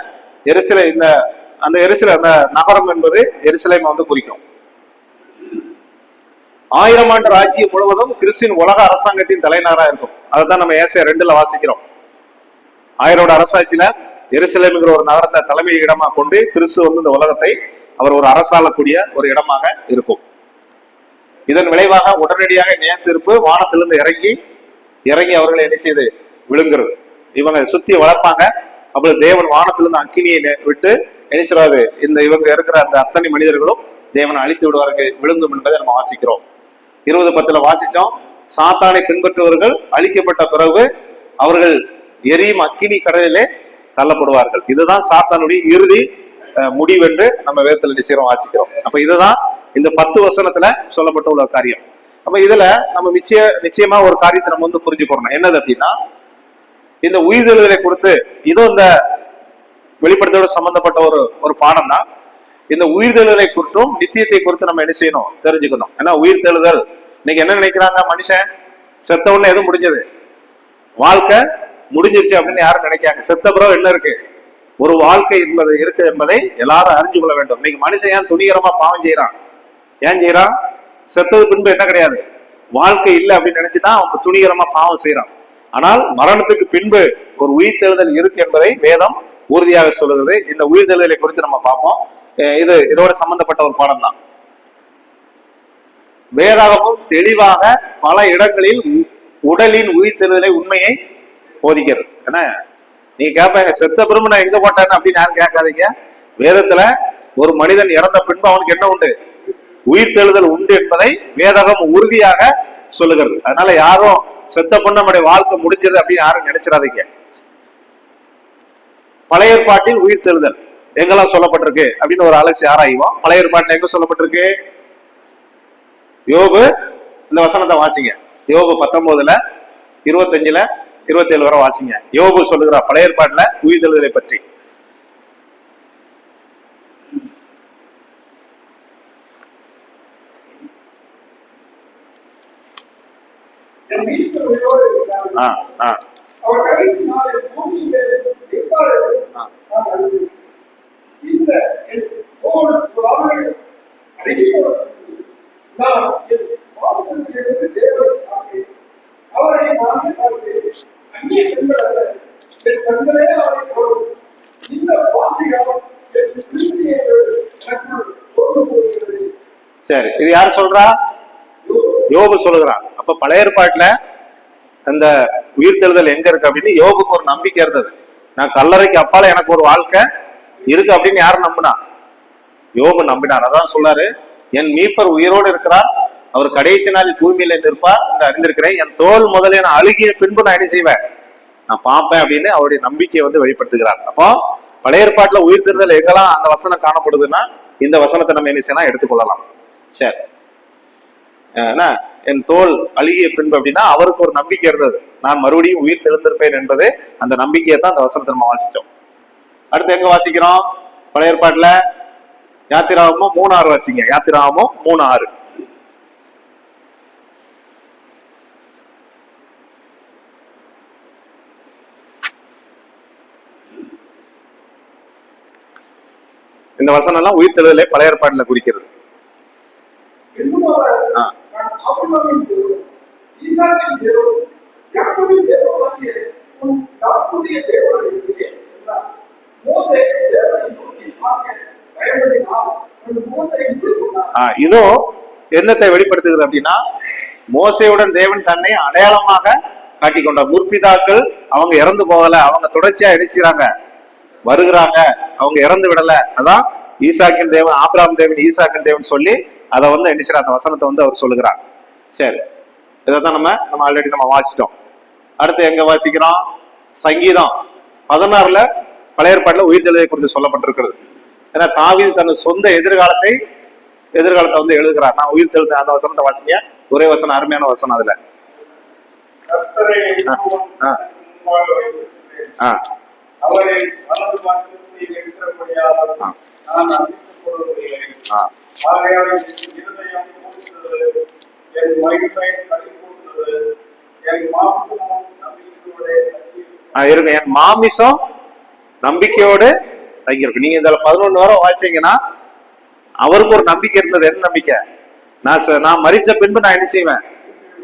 அந்த நகரம் என்பது எருசலேம் வந்து குறிக்கும். 1000 ஆண்டு ராஜ்யம் முழுவதும் கிறிஸ்துவின் உலக அரசாங்கத்தின் தலைநகராக இருக்கும். அதைத்தான் நம்ம ஏசாயா 2ல வாசிக்கிறோம். 1000 அரசாட்சியில எருசலேம்ங்கிற ஒரு நகரத்தை தலைமை இடமா கொண்டு கிறிஸ்து வந்து இந்த உலகத்தை அவர் ஒரு அரசாளக்கூடிய ஒரு இடமாக இருக்கும். இதன் விளைவாக உடனடியாக நியாயத்தீர்ப்பு வானத்திலிருந்து இறங்கி அவர்களை என்ன செய்து விழுங்குறது. இவங்க சுத்தி வளர்ப்பாங்க. அப்ப தேவன் வானத்திலிருந்து அக்கினியை விட்டு என்ன செய்றாரு, இந்த இவங்க இருக்கிற அந்த அத்தனை மனிதர்களும் தேவனை அழித்து விடுவார்கள் விழுங்கும் என்பதை நம்ம வாசிக்கிறோம். 20:10 வாசிச்சோம். சாத்தானை பின்பற்றுவர்கள் அழிக்கப்பட்ட பிறகு அவர்கள் எரியும் அக்கினி கடலிலே தள்ளப்படுவார்கள். இதுதான் சாத்தானுடைய இறுதி முடிவென்று நம்ம வேதத்துல நிச்சயம் வாசிக்கிறோம். அப்ப இதுதான் இந்த 10 வசனத்துல சொல்லப்பட்ட உள்ள காரியம். அப்ப இதுல நம்ம நிச்சயமா ஒரு காரியத்தை நம்ம வந்து புரிஞ்சுக்கணும். என்னது அப்படின்னா, இந்த உயிர்த்தெழுதலை குறித்து இதுவும் இந்த வெளிப்படுத்தோட சம்பந்தப்பட்ட ஒரு பாடம் தான். இந்த உயிர்த்தெழுதலை குறித்தும் நித்தியத்தை குறித்து நம்ம என்ன செய்யணும், தெரிஞ்சுக்கணும். ஏன்னா உயிர்த்தெழுதல் இன்னைக்கு என்ன நினைக்கிறாங்க, மனுஷன் செத்த உடனே எதுவும் முடிஞ்சது, வாழ்க்கை முடிஞ்சிருச்சு அப்படின்னு யாரும் நினைக்காங்க. செத்த பிறகு என்ன இருக்கு, ஒரு வாழ்க்கை என்பது இருக்கு என்பதை எல்லாரும் அறிஞ்சு கொள்ள வேண்டும். இன்னைக்கு மனுஷன் ஏன் துணிகரமா பாவம் செய்யறான், ஏன் செய்யறான், செத்தது பின்பு என்ன கிடையாது, வாழ்க்கை இல்லை அப்படின்னு நினைச்சுதான் அவன் துணிகரமா பாவம் செய்யறான். ஆனால் மரணத்துக்கு பின்பு ஒரு உயிர்த்தெழுதல் இருக்கு என்பதை வேதம் உறுதியாக சொல்லுகிறது. இந்த உயிர்த்தெழுதலை குறித்து நம்ம பார்ப்போம். இதோட சம்பந்தப்பட்ட ஒரு பாடம் தான். வேதாகமும் தெளிவாக பல இடங்களில் உடலின் உயிர்த்தெழுதலை உண்மையை போதிக்கிறது. என்ன நீங்க கேட்பாங்க, செத்த பிறகு நான் எங்க போட்டேன்னு அப்படின்னு யாரும் கேட்காதீங்க. வேதத்துல ஒரு மனிதன் இறந்த பின்பு அவனுக்கு என்ன உண்டு, உயிர்த்தெழுதல் உண்டு என்பதை வேதகம் உறுதியாக சொல்லுகிறது. அதனால யாரும் செத்த பின் நம்முடைய வாழ்க்கை முடிஞ்சது அப்படின்னு யாரும் நினைச்சிடாதீங்க. பழைய ஏற்பாட்டில் உயிர்த்தெழுதல் எங்கெல்லாம் சொல்லப்பட்டிருக்கு அப்படின்னு ஒரு அலசி ஆராய்வோம். பழைய ஏற்பாட்டில் எங்க சொல்லப்பட்டிருக்கு, யோபு, இந்த வசனத்தை வாசிங்க. யோபு 19 25 27 வரை வாசிங்க. யோபு சொல்லுகிறார் பழைய ஏற்பாட்டுல உயிர்த்தெழுதலை பற்றி. சரி, இது யாரு சொல்றா, யோபு சொல்லுகிறான். அப்ப பழைய ஏற்பாட்டுல அந்த உயிர்த்தெழுதல் எங்க இருக்கு அப்படின்னு யோபுக்கு ஒரு நம்பிக்கை இருந்தது. நான் கல்லறைக்கு அப்பால எனக்கு ஒரு வாழ்க்கை இருக்கு அப்படின்னு யாரு நம்பினா, யோபு நம்பினார். அதான் சொல்றாரு, என் மீட்பர் உயிரோடு இருக்கிறார், அவர் கடைசி நாளில் பூமியில நிற்பார் என்று அறிந்திருக்கிறேன், என் தோல் முதலே நான் அழுகிய பின்பு நான் என்ன செய்வேன், நான் பார்ப்பேன் அப்படின்னு அவருடைய நம்பிக்கையை வந்து வெளிப்படுத்துகிறார். அப்போ பழைய ஏற்பாட்டுல உயிர்த்தெழுதல் எங்கெல்லாம் அந்த வசனம் காணப்படுதுன்னா இந்த வசனத்தை நம்ம என்ன செய்யலாம், எடுத்துக்கொள்ளலாம். சரி, என் தோல் அழுகிய பின்பு அப்படின்னா அவருக்கு ஒரு நம்பிக்கை இருந்தது, நான் மறுபடியும் உயிர் தெழுந்திருப்பேன் என்பது அந்த நம்பிக்கையை தான் அந்த வசனத்தை நம்ம வாசிச்சோம். அடுத்து எங்க வாசிக்கிறோம், பழைய ஏற்பாட்டுல யாத்திராகமும் 3:6 வாசிங்க. யாத்திராகமும் 3:6. இந்த வசனம் எல்லாம் உயிர்த்தெழுதலை பழைய ஏற்பாட்டுல குறிக்கிறது. இதோ என்னத்தை வெளிப்படுத்துகிறது அப்படின்னா, மோசேயுடன் தேவன் தன்னை அடையாளமாக காட்டிக்கொண்டார். முற்பிதாக்கள் அவங்க இறந்து போகல, அவங்க தொடர்ச்சியா எடுக்கிறாங்க, வருகிறாங்க, அவங்க இறந்து விடல. அதான் ஈசாக்கின் தேவன், ஆபிரகாம் தேவன், ஈசாக்கின் தேவன் சொல்லி அதை வந்து என்ன அந்த வசனத்தை வந்து அவர் சொல்லுகிறார். சரி, இதைத்தான் நம்ம ஆல்ரெடி நம்ம வாசிட்டோம். அடுத்து எங்க வாசிக்கிறோம், சங்கீதம் 16 பழைய ஏற்பாட்டுல உயிர்த்தெழுதலை குறித்து சொல்லப்பட்டிருக்கிறது. ஏன்னா தாவீது தன் சொந்த எதிர்காலத்தை வந்து எழுதுகிறார். நான் உயிர்த்தெழுந்த அந்த வசனத்தை வாசிங்க, ஒரே வசனம், அருமையான வசனம். அதுல இருங்க, என் மாமிசம் நம்பிக்கையோடு தங்கியிருக்கு. நீங்க இதுல 11 வரை வாசிங்கன்னா அவருக்கு ஒரு நம்பிக்கை இருந்தது. என்ன நம்பிக்கை, நான் மரிச்ச பின்பு நான் என்ன செய்வேன்,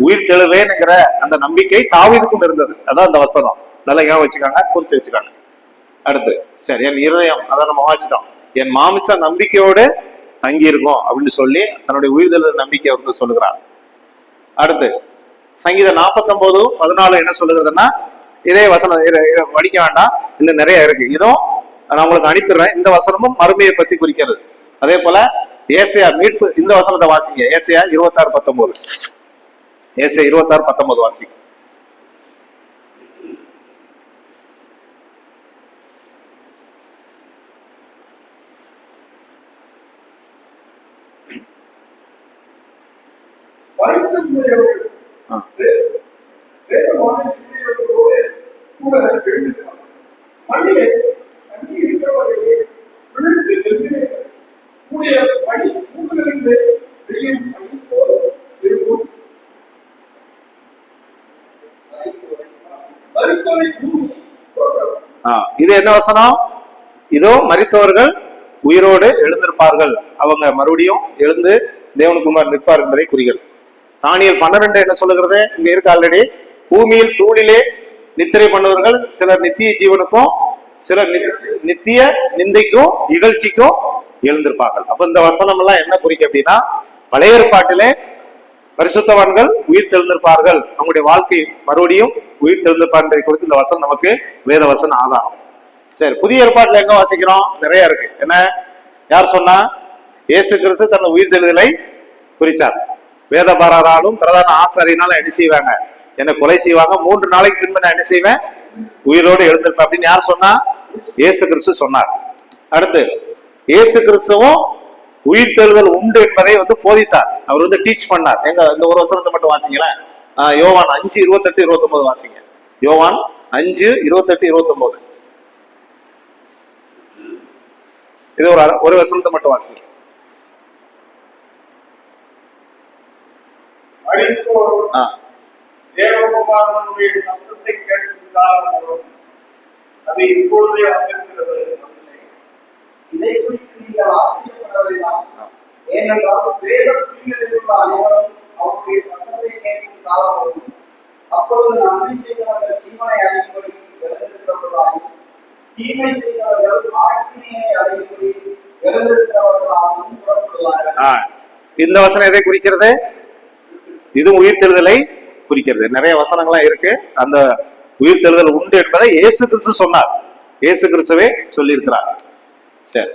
உயிர் தெழுவேன்ங்கிற அந்த நம்பிக்கை தாவீதுக்கும் இருந்தது. அதான் அந்த வசனம், நல்லா ஞாபகம் வச்சுக்காங்க, குறிச்சு வச்சுக்காங்க. அடுத்து சரி, என் இருதயம், அதை நம்ம வாசிட்டோம், என் மாமிச நம்பிக்கையோடு தங்கி இருக்கும் அப்படின்னு சொல்லி தன்னுடைய உயிர்த்தெழுதல் நம்பிக்கை வந்து சொல்லுகிறார். அடுத்து சங்கீதம் 49:14 என்ன சொல்லுகிறதுன்னா, இதே வசனம் படிக்க வேண்டாம், இன்னும் நிறைய இருக்கு. இதுவும் நான் உங்களுக்கு அனுப்பிடுறேன். இந்த வசனமும் மறுமையை பத்தி குறிக்கிறது. அதே போல ஏசையா மீட்பு, இந்த வசனத்தை வாசிங்க. ஏசையா 26:19. ஏசையா 26:19 வாசிங்க. இது என்ன வசனம்? இதோ மரித்தவர்கள் உயிரோடு எழுந்திருப்பார்கள், அவங்க மறுபடியும் எழுந்து தேவனுக்கு முன்பாக நிற்பார் என்பதை குறிக்கிறது. தானியேல் 12 என்ன சொல்லுகிறது? இங்க இருக்கு ஆல்ரெடி. பூமியில் தூளிலே நித்திரை பண்ணுவர்கள் சிலர் நித்திய ஜீவனுக்கும் சிலர் நித்திய நிந்தைக்கும் இகழ்ச்சிக்கும் எழுந்திருப்பார்கள். அப்ப இந்த வசனம் எல்லாம் என்ன குறிக்க அப்படின்னா, பழைய ஏற்பாட்டிலே பரிசுத்தவான்கள் உயிர் தெழுந்திருப்பார்கள், அவங்களுடைய வாழ்க்கை மறுபடியும் உயிர் தெழுந்திருப்பார் என்பதை குறித்து இந்த வசனம் நமக்கு வேத வசனம் ஆதாரம். சரி, புதிய ஏற்பாட்டுல எங்க வாசிக்கிறோம்? நிறைய இருக்கு. என்ன, யார் சொன்னா? இயேசு கிறிஸ்து தன் உயிர் தெழுதலை குறிச்சார். வேதபாரராலும் பிரதான ஆசாரியனாலும் என்ன செய்வாங்க? என்னை கொலை செய்வாங்க, 3 நாளைக்கு பின்பு நான் என்ன செய்வேன்? உயிரோடு எழுந்திருப்பேன் அப்படின்னு யார் சொன்னா? இயேசு கிறிஸ்து சொன்னார். அடுத்து இயேசு கிறிஸ்துவும் உயிர் தெழுதல் உண்டு என்பதை போதித்தார். அவர் டீச் பண்ணார். எங்க இந்த ஒரு வசனத்தை மட்டும் வாசிங்களேன். யோவான் 5:28-29 வாசிங்க. யோவான் 5:28-29. இது ஒரு வசனத்தை மட்டும் வாசிங்க. தேவகுமாரனுடைய சத்தத்தை கேட்கும், அது இப்பொழுதே வந்திருக்கிறது. இதை குறித்து நீங்கள் ஆச்சரியப்பட வேண்டாம். ஏனென்றால் வேத புலிகளில் உள்ள அனைவரும் அவருடைய சத்தத்தை கேட்கும் காலம் வரும். அப்பொழுது நன்மை செய்தவர்கள் ஜீவனை அடையும்படி எழுந்திருக்கிறவர்களாயும், தீமை செய்தவர்கள் ஆக்கினையை அடையும்படி எழுந்திருக்கிறவர்களாகவும் புறப்படுவார்கள். இந்த வசனம் எதை குறிக்கிறது? இது உயிர் தெழுதலை குறிக்கிறது. நிறைய வசனங்கள்லாம் இருக்கு. அந்த உயிர் தெழுதல் உண்டு என்பதை இயேசு கிறிஸ்து சொன்னார். இயேசு கிறிஸ்துவே சொல்லியிருக்கிறார். சரி,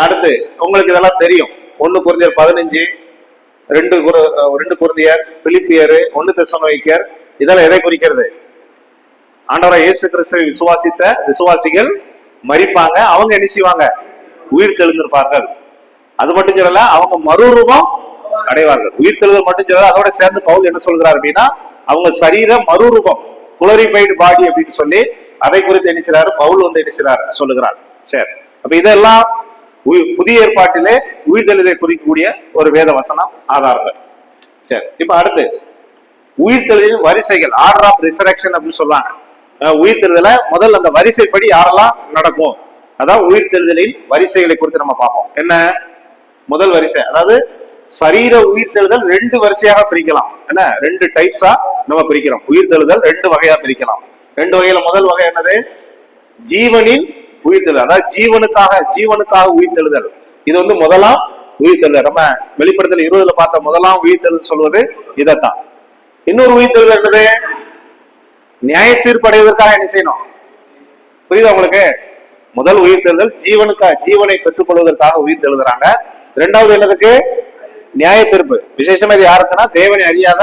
அடுத்து உங்களுக்கு இதெல்லாம் தெரியும். 1 கொரிந்தியர் 15, 2 கொரிந்தியர், பிலிப்பியர், 1 தெசலோனிக்கர், இதெல்லாம் எதை குறிக்கிறது? ஆண்டவராய் இயேசு கிறிஸ்துவை விசுவாசித்த விசுவாசிகள் மரிப்பாங்க, அவங்க என்ன செய்வாங்க? உயிர் தெழுந்திருப்பார்கள். அது மட்டும் சொல்லல, அவங்க மறுரூபம் அடைவார்கள். உயிர் தெழுதல் மட்டும் சொல்லல, அதோட சேர்ந்து பவுல் என்ன சொல்கிறார் அப்படின்னா, அவங்க சரீர மறுரூபம், குளோரிஃபைடு பாடி அப்படின்னு சொல்லி அதை குறித்து என்ன செய்றாரு? பவுல் என்ன செய்றார்? சொல்லுகிறார். சரி, அப்ப இதெல்லாம் புதிய ஏற்பாட்டிலே உயிர் தெழுதலை குறிக்கக்கூடிய ஒரு வேத வசனம் ஆதாரங்கள். சரி, இப்ப அடுத்து உயிர் தெழுதலின் வரிசைகள், ஆர்டர் ஆஃப் ரிசரக்ஷன் அப்படின்னு சொல்லுவாங்க. உயிர் தெழுதலை முதல்ல அந்த வரிசைப்படி யாரெல்லாம் நடக்கும், அதான் உயிர் தெழுதலின் வரிசைகளை குறித்து நம்ம பார்ப்போம். என்ன முதல் வரிசை? அதாவது சரீர உயிர் தெழுதல் 2 வரிசையாக பிரிக்கலாம். என்ன, 2 டைப்ஸா நம்ம பிரிக்கிறோம். உயிர் தெழுதல் 2 வகையா பிரிக்கலாம். 2 வகையில முதல் வகை என்னது? ஜீவனின் உயிர் தெழுதல், அதாவது ஜீவனுக்காக உயிர் தெழுதல். இது முதலாம் உயிர் தெழுதல். நம்ம வெளிப்படுத்தல் 20 பார்த்த முதலாம் உயிர் தெழுதல் சொல்வது இதைத்தான். இன்னொரு உயிர் தெழுதல் என்னது? நியாய தீர்ப்பு அடைவதற்காக என்ன செய்யணும்? புரியுதா உங்களுக்கு? முதல் உயிர் தெழுதல் ஜீவனை பெற்றுக் கொள்வதற்காக உயிர் தெழுதுறாங்க. 2வது என்னதுக்கு? நியாய தீர்ப்பு. விசேஷமா இது யாருக்குன்னா தேவனை அறியாத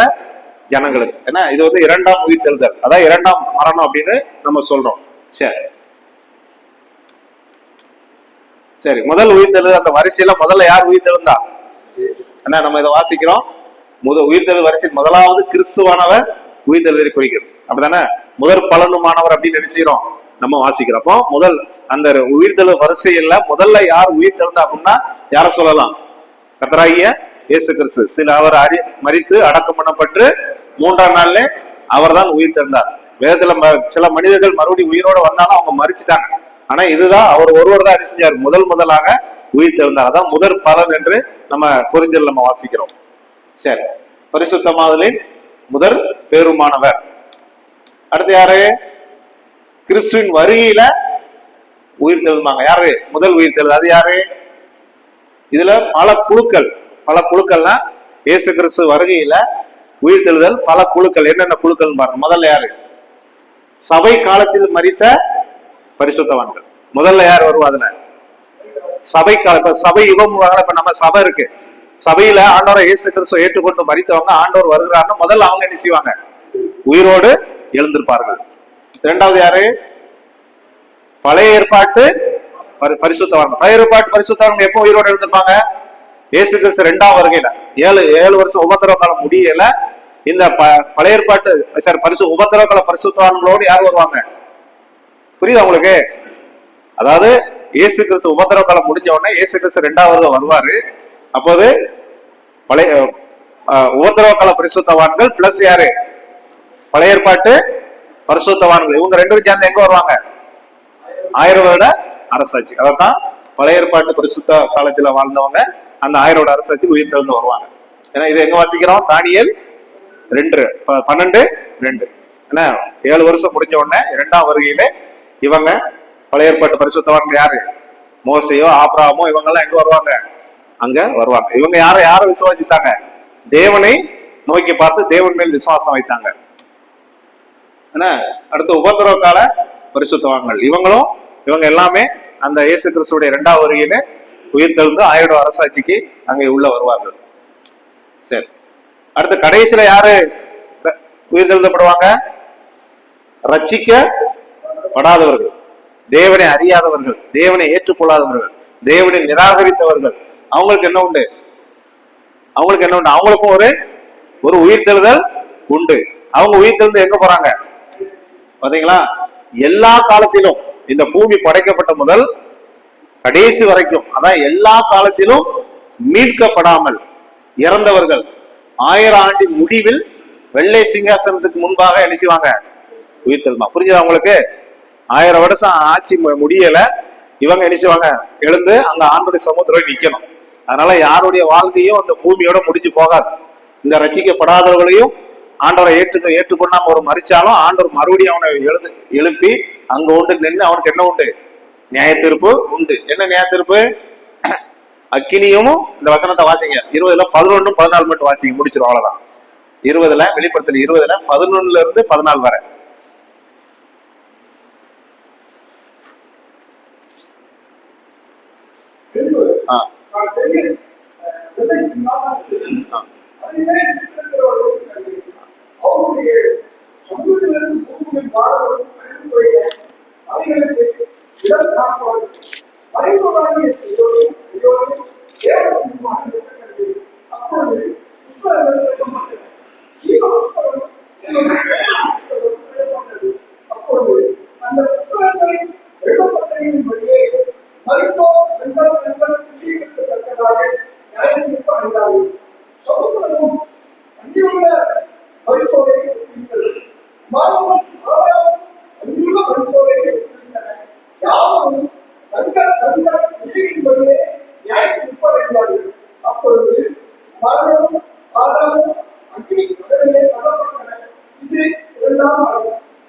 ஜனங்களுக்கு. ஏன்னா இது 2ஆம் உயிர் தெழுதல், அதான் 2ஆம் மரணம் அப்படின்னு நம்ம சொல்றோம். சரி, முதல் உயிர் தெழுதல் அந்த வரிசையில முதல்ல யார் உயிர் தெழுந்தா? என்ன நம்ம இதை வாசிக்கிறோம். உயிர் தெழுதல் வரிசையில் முதலாவது கிறிஸ்துவானவர் உயிர் தெழுதலை குறிக்கிறது. அப்படித்தானே? முதற் பலனுமானவர் அப்படின்னு நினைச்சுக்கிறோம் நம்ம வாசிக்கிறப்போ. முதல் அந்த உயிர் தெழுதல் வரிசையில முதல்ல யார் உயிர் தெழுந்தா அப்படின்னா யார சொல்லலாம்? கர்த்தராகிய இயேசு கிறிஸ்து. அவர் மரித்து அடக்கம் பண்ணப்பட்டு 3ஆம் நாள்ல அவர் தான் உயிர் தெழுந்தார். வேதத்துல சில மனிதர்கள் மறுபடியும் உயிரோட வந்தாலும் அவங்க மரிச்சுட்டாங்க. ஆனா இதுதான் அவர் ஒருவர் தான் என்ன செஞ்சார்? முதலாக உயிர் தெழுந்தார். அதான் முதற் பலன் என்று நம்ம கொரிந்தியர்ல நம்ம வாசிக்கிறோம். சரி, பரிசுத்தமாதலின் முதற் பேருமானவர். அடுத்து யாரு? கிறிஸ்துவின் வருகையில உயிர் தெழுந்தாங்க. யாரு முதல் உயிர் தெழுது? அது யாரு? இதுல பல குழுக்கள்னா இயேசு கிறிஸ்து வருகையில உயிர் தெழுதல் பல குழுக்கள். என்னென்ன குழுக்கள் பாருங்க. முதல்ல யாரு? சபை காலத்தில் மரித்த பரிசுத்தவான்கள். முதல்ல யார் வருவா அதுல? சபை கால, இப்ப சபை யுகம், இப்ப நம்ம சபை இருக்கு, சபையில ஆண்டவரை இயேசு கிறிஸ்துவை ஏற்றுக்கொண்டு மரித்தவங்க ஆண்டவர் வருகிறாருன்னு முதல்ல அவங்க என்ன செய்வாங்க? உயிரோடு எழுந்திருப்பார்கள். இரண்டாவது யாரு? பழைய ஏற்பாட்டு பரிசுத்தவான்கள். பழைய ஏற்பாட்டு பரிசுத்தவான்கள் எப்போ உயிரோடு எழுந்திருப்பாங்க? இயேசு கிறிஸ்து 2ஆம் வருகையில. ஏழு வருஷம் உபத்திரவ காலம் முடியல, இந்த பழைய ஏற்பாட்டு உபத்திரவ கால பரிசுத்தவான்களோடு யார் வருவாங்க? புரியுதா உங்களுக்கு? அதாவது இயேசு கிறிஸ்து உபத்திரவ காலம் முடிஞ்ச உடனே இயேசு கிறிஸ்து 2ஆம் வருகை வருவாரு. அப்போது பழைய உபத்திரவ கால பரிசுத்தவான்கள் பிளஸ் யாரு? பழைய ஏற்பாட்டு பரிசுத்தவான்கள். இவங்க ரெண்டு பேரும் சேர்ந்து எங்க வருவாங்க? 1000 வருட அரசாட்சி. அதான் பழைய ஏற்பாட்டு பரிசுத்த காலத்துல வாழ்ந்தவங்க அந்த 1000 வருட அரசாட்சிக்கு உயிர் தெழுந்து வருவாங்க. ஏன்னா இது எங்க வாசிக்கிறோம்? தானியேல் 2:12. ஏன்னா 7 வருஷம் முடிஞ்ச உடனே 2ஆம் வருகையில இவங்க பழைய ஏற்பாட்டு பரிசுத்தவான்கள் யாரு? மோசையோ ஆபிரகாமோ இவங்க எல்லாம் எங்க வருவாங்க? அங்க வருவாங்க. இவங்க யாரை விசுவாசித்தாங்க? தேவனை நோக்கி பார்த்து தேவன் மேல் விசுவாசம் வைத்தாங்க. அடுத்து உபத்திரவ கால பரிசுத்தவான்கள். இவங்க எல்லாமே அந்த இயேசு கிறிஸ்துடைய 2ஆம் வருகையில உயிர் தெழுந்து 1000 வருட அரசாட்சிக்கு அங்கே உள்ள வருவார்கள். சரி, அடுத்து கடைசியில யாரு உயிர் தெழுந்தப்படுவாங்க? ரட்சிக்கப்படாதவர்கள், தேவனை அறியாதவர்கள், தேவனை ஏற்றுக்கொள்ளாதவர்கள், தேவனை நிராகரித்தவர்கள். அவங்களுக்கு என்ன உண்டு? அவங்களுக்கும் ஒரு உயிர் தெழுதல் உண்டு. அவங்க உயிர் தெழுந்து எங்க போறாங்க பாத்தீங்களா? எல்லா காலத்திலும், இந்த பூமி படைக்கப்பட்ட முதல் கடைசி வரைக்கும், அதான் எல்லா காலத்திலும் மீட்கப்படாமல் இறந்தவர்கள் 1000 ஆண்டின் முடிவில் வெள்ளை சிங்காசனத்துக்கு முன்பாக என்ன செய்வாங்க? உயிர் தெழுமா. புரிஞ்சுதா உங்களுக்கு? 1000 வருஷம் ஆட்சி முடியல, இவங்க என்ன செய்வாங்க? எழுந்து அங்க ஆண்டோடைய சமுத்திரம் நிக்கணும். அதனால யாருடைய வாழ்க்கையும் அந்த பூமியோட முடிஞ்சு போகாது. இந்த ரட்சிக்கப்படாதவர்களையும் ஆண்டவரை ஏற்றுக்கொண்டாம ஒரு மறிச்சாலும் ஆண்டவர் மறுபடியும் அவனை எழுப்பி அங்க உண்டு நின்று அவனுக்கு என்ன உண்டு? நியாய தீர்ப்பு உண்டு. என்ன நியாய தீர்ப்பு? அக்கினியும். இந்த வசனத்தை வாசிங்க. 20, 11, 14 மட்டும் வாசிங்க, முடிச்சிடும். அவ்வளவுதான். 20 வெளிப்படுத்தல் 20, 11 இருந்து 14 வரை. மரணம், ஆதாரம், அக்னி கடலிலே தள்ளப்பட்டன. இது 2ஆம் மரணம்.